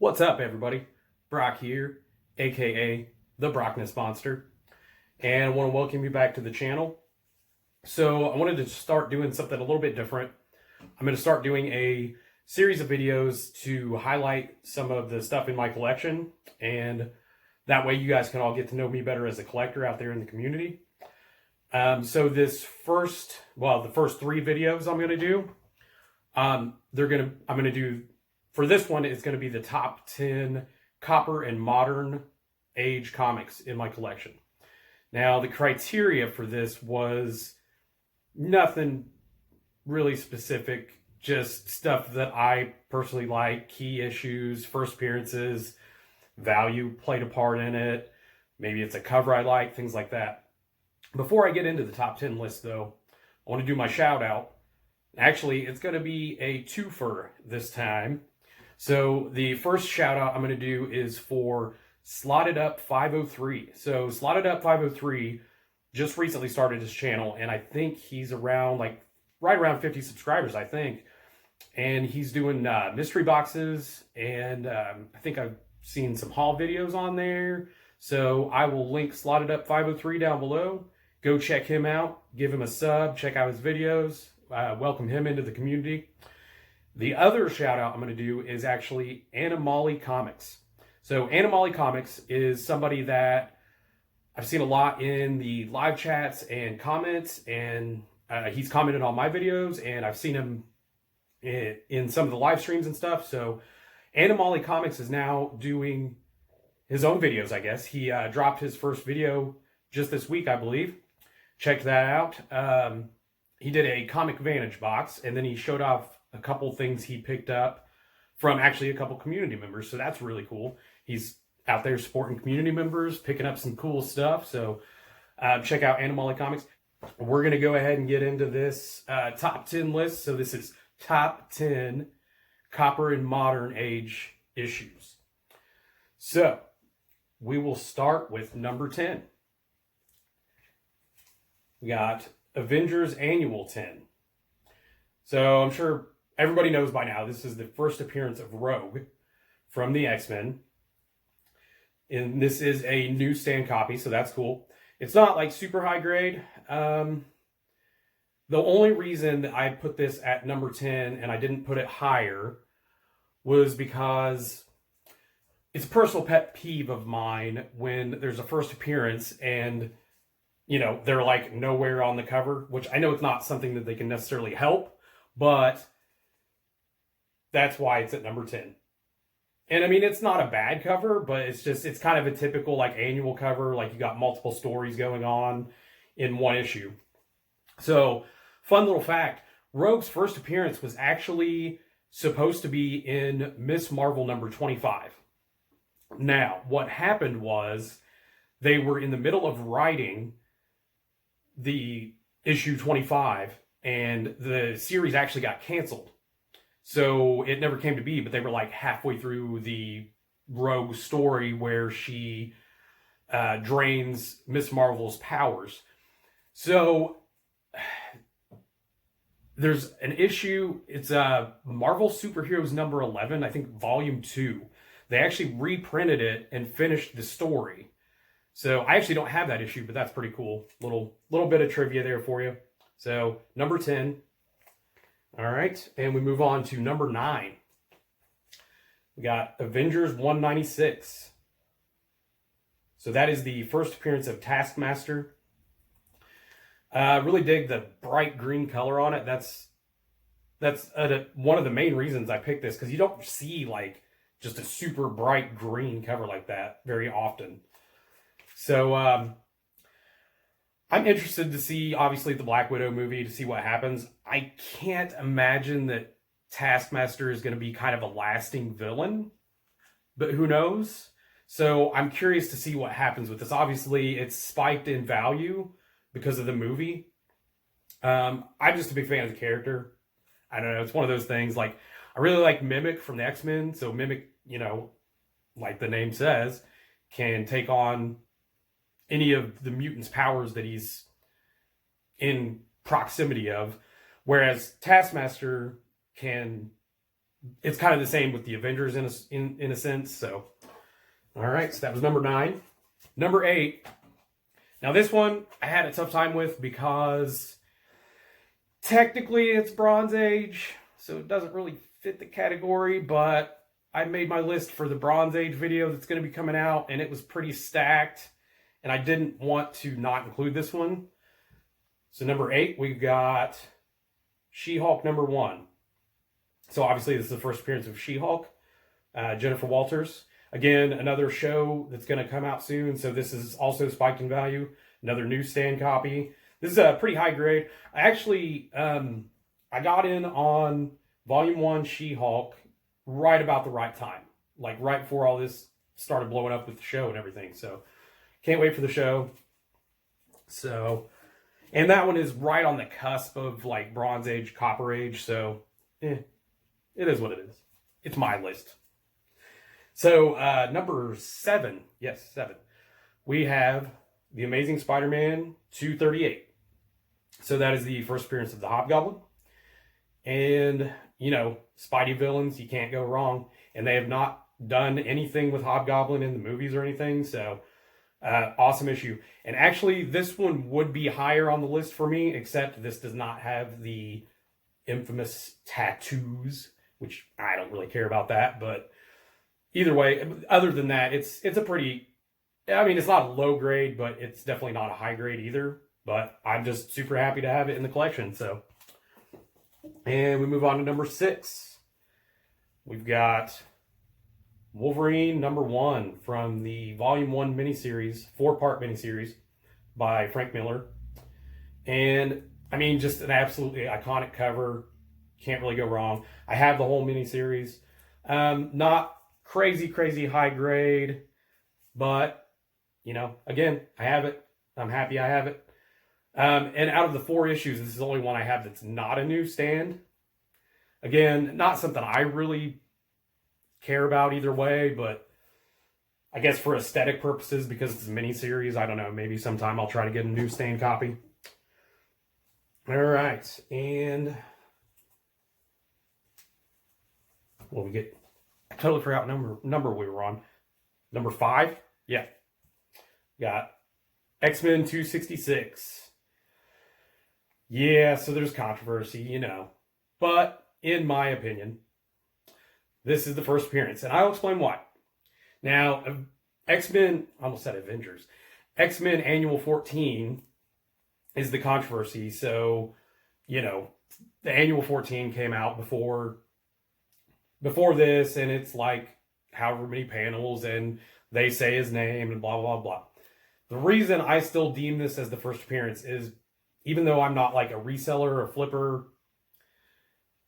What's up, everybody? Brock here, aka the Brockness Monster, and I want to welcome you back to the channel. So I wanted to start doing something a little bit different. I'm going to start doing a series of videos to highlight some of the stuff in my collection, and that way you guys can all get to know me better as a collector out there in the community. So the first three videos I'm going to do, for this one, it's going to be the top 10 copper and modern age comics in my collection. Now, the criteria for this was nothing really specific, just stuff that I personally like, key issues, first appearances, value played a part in it, maybe it's a cover I like, things like that. Before I get into the top 10 list, though, I want to do my shout out. Actually, it's going to be a twofer this time. So the first shout out I'm going to do is for Slotted Up 503. So Slotted Up 503 just recently started his channel, and I think he's around right around 50 subscribers, I think. And he's doing mystery boxes, and I think I've seen some haul videos on there. So I will link Slotted Up 503 down below. Go check him out, give him a sub, check out his videos, welcome him into the community. The other shout out I'm going to do is actually Aynimalyi Comics. So Aynimalyi Comics is somebody that I've seen a lot in the live chats and comments, and he's commented on my videos, and I've seen him in some of the live streams and stuff. So Aynimalyi Comics is now doing his own videos, I guess. He dropped his first video just this week, I believe. Check that out. He did a Comic Vantage box, and then he showed off a couple things he picked up from actually a couple community members. So that's really cool. He's out there supporting community members, picking up some cool stuff. So check out Aynimalyi Comics. We're going to go ahead and get into this top 10 list. So this is top 10 copper and modern age issues. So we will start with number 10. We got Avengers Annual 10. So I'm sure everybody knows by now, this is the first appearance of Rogue from the X-Men. And this is a newsstand copy, so that's cool. It's not like super high grade. The only reason that I put this at number 10 and I didn't put it higher was because it's a personal pet peeve of mine when there's a first appearance and, you know, they're like nowhere on the cover, which I know it's not something that they can necessarily help, but that's why it's at number 10. And I mean, it's not a bad cover, but it's kind of a typical like annual cover. Like you got multiple stories going on in one issue. So fun little fact, Rogue's first appearance was actually supposed to be in Miss Marvel number 25. Now, what happened was they were in the middle of writing the issue 25, and the series actually got canceled. So it never came to be, but they were like halfway through the Rogue story where she drains Miss Marvel's powers. So there's an issue, it's Marvel Superheroes number 11, I think volume 2. They actually reprinted it and finished the story. So I actually don't have that issue, but that's pretty cool. Little bit of trivia there for you. So number 10. All right, and we move on to number 9. We got Avengers 196. So that is the first appearance of Taskmaster. Really dig the bright green color on it. That's one of the main reasons I picked this, because you don't see like just a super bright green cover like that very often. So I'm interested to see, obviously, the Black Widow movie to see what happens. I can't imagine that Taskmaster is going to be kind of a lasting villain, but who knows? So I'm curious to see what happens with this. Obviously, it's spiked in value because of the movie. I'm just a big fan of the character. I don't know. It's one of those things. Like, I really like Mimic from the X-Men. So Mimic, you know, like the name says, can take on any of the mutant's powers that he's in proximity of. Whereas Taskmaster can it's kind of the same with the Avengers in a sense. So, all right, so that was number 9. Number 8. Now this one I had a tough time with because technically it's Bronze Age, so it doesn't really fit the category, but I made my list for the Bronze Age video that's going to be coming out, and it was pretty stacked, and I didn't want to not include this one. So number 8, we've got She-Hulk number 1. So obviously this is the first appearance of She-Hulk, Jennifer Walters. Again, another show that's going to come out soon, so this is also spiked in value. Another newsstand copy. This is a pretty high grade. I actually, I got in on Volume 1 She-Hulk right about the right time. Like right before all this started blowing up with the show and everything. So, can't wait for the show. So, and that one is right on the cusp of like Bronze Age, Copper Age. So, it is what it is. It's my list. So, number 7. Yes, 7. We have The Amazing Spider-Man 238. So that is the first appearance of the Hobgoblin. And, you know, Spidey villains, you can't go wrong. And they have not done anything with Hobgoblin in the movies or anything. So, awesome issue. And actually, this one would be higher on the list for me, except this does not have the infamous tattoos, which I don't really care about that. But either way, other than that, it's a pretty, I mean, it's not a low grade, but it's definitely not a high grade either. But I'm just super happy to have it in the collection. So, and we move on to number 6. We've got Wolverine number 1 from the Volume 1 miniseries, 4-part miniseries by Frank Miller. And, I mean, just an absolutely iconic cover. Can't really go wrong. I have the whole miniseries. Not crazy high grade, but, you know, again, I have it. I'm happy I have it. And out of the 4 issues, this is the only one I have that's not a newsstand. Again, not something I really care about either way, but I guess for aesthetic purposes, because it's a miniseries, I don't know, maybe sometime I'll try to get a newsstand copy. All right, and well, I totally forgot what number we were on. Number 5? Yeah. Got XMen 266. Yeah, so there's controversy, you know. But, in my opinion, this is the first appearance. And I'll explain why. Now, X-Men, I almost said Avengers. X-Men Annual 14 is the controversy. So, you know, the Annual 14 came out before this, and it's like however many panels, and they say his name, and blah, blah, blah. The reason I still deem this as the first appearance is, even though I'm not like a reseller or a flipper,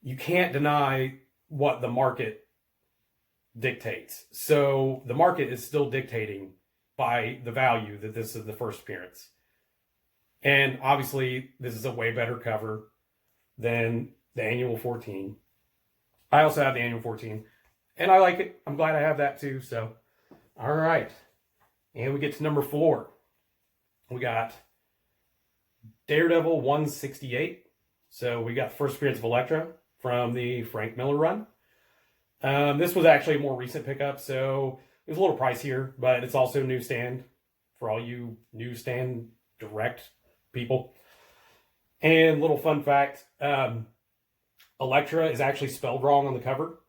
you can't deny what the market dictates. So the market is still dictating by the value that this is the first appearance. And obviously, this is a way better cover than the Annual 14. I also have the Annual 14, and I like it. I'm glad I have that too. So, all right. And we get to number 4. We got Daredevil 168. So we got the first appearance of Elektra from the Frank Miller run. This was actually a more recent pickup, so it was a little pricier, but it's also newsstand for all you newsstand direct people. And little fun fact, Elektra is actually spelled wrong on the cover.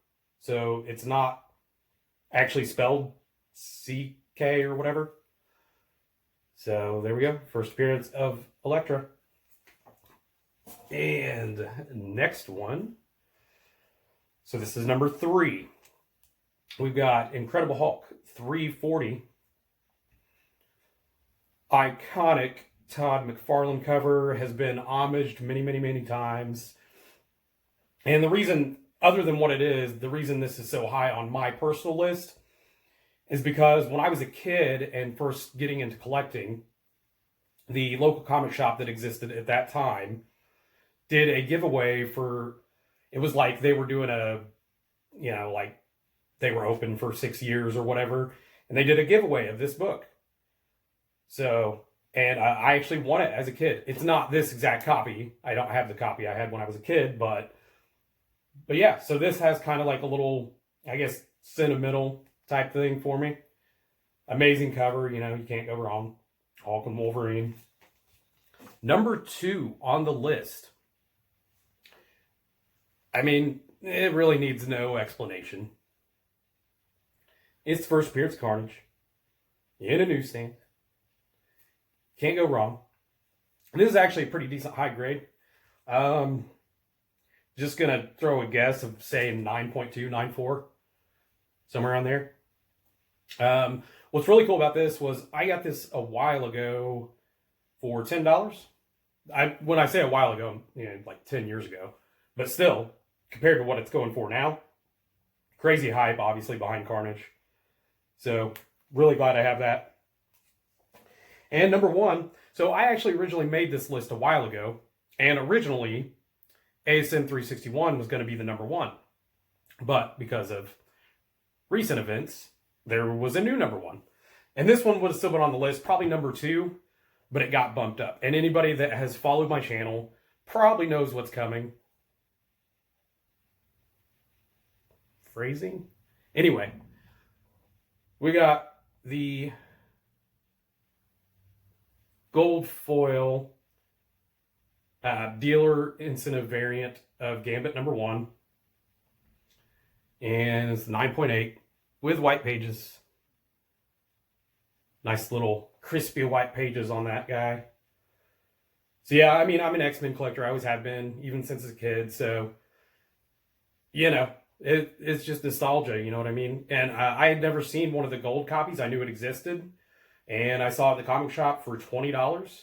So it's not actually spelled CK or whatever. So there we go. First appearance of Elektra. And next one. So this is number 3. We've got Incredible Hulk 340. Iconic Todd McFarlane cover, has been homaged many times. And the reason, other than what it is, the reason this is so high on my personal list is because when I was a kid and first getting into collecting, the local comic shop that existed at that time did a giveaway for, it was like they were doing a, you know, like they were open for 6 years or whatever, and they did a giveaway of this book. So, and I actually won it as a kid. It's not this exact copy. I don't have the copy I had when I was a kid, but But yeah, so this has kind of like a little, I guess, sentimental type thing for me. Amazing cover, you know, you can't go wrong. Hulk and Wolverine. Number 2 on the list. I mean, it really needs no explanation. It's the first appearance of Carnage in a newsstand. Can't go wrong. This is actually a pretty decent high grade. Just gonna throw a guess of saying 9.2, 9.4, somewhere around there. What's really cool about this was I got this a while ago for $10. When I say a while ago, you know, like 10 years ago, but still, compared to what it's going for now, crazy hype, obviously, behind Carnage. So, really glad I have that. And number 1, so I actually originally made this list a while ago, and originally, ASM 361 was going to be the number 1. But because of recent events, there was a new number 1. And this one would have still been on the list, probably number 2, but it got bumped up. And anybody that has followed my channel probably knows what's coming. Phrasing? Anyway, we got the gold foil dealer incentive variant of Gambit number 1. And it's 9.8 with white pages. Nice little crispy white pages on that guy. So yeah, I mean, I'm an X-Men collector. I always have been, even since a kid. So, you know, it's just nostalgia, you know what I mean? And I had never seen one of the gold copies. I knew it existed. And I saw it at the comic shop for $20.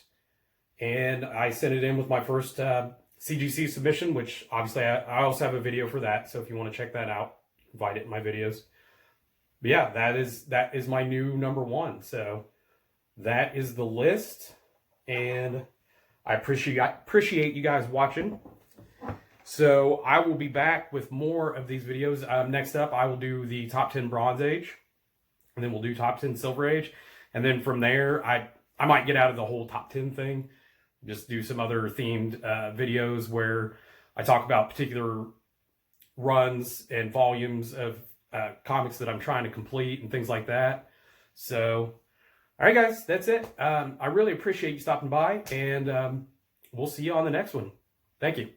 And I sent it in with my first CGC submission, which obviously I also have a video for that. So if you want to check that out, invite it in my videos. But yeah, that is my new number 1. So that is the list. And I appreciate you guys watching. So I will be back with more of these videos. Next up, I will do the top 10 Bronze Age. And then we'll do top 10 Silver Age. And then from there, I might get out of the whole top 10 thing. Just do some other themed videos where I talk about particular runs and volumes of comics that I'm trying to complete and things like that. So, all right, guys, that's it. I really appreciate you stopping by, and we'll see you on the next one. Thank you.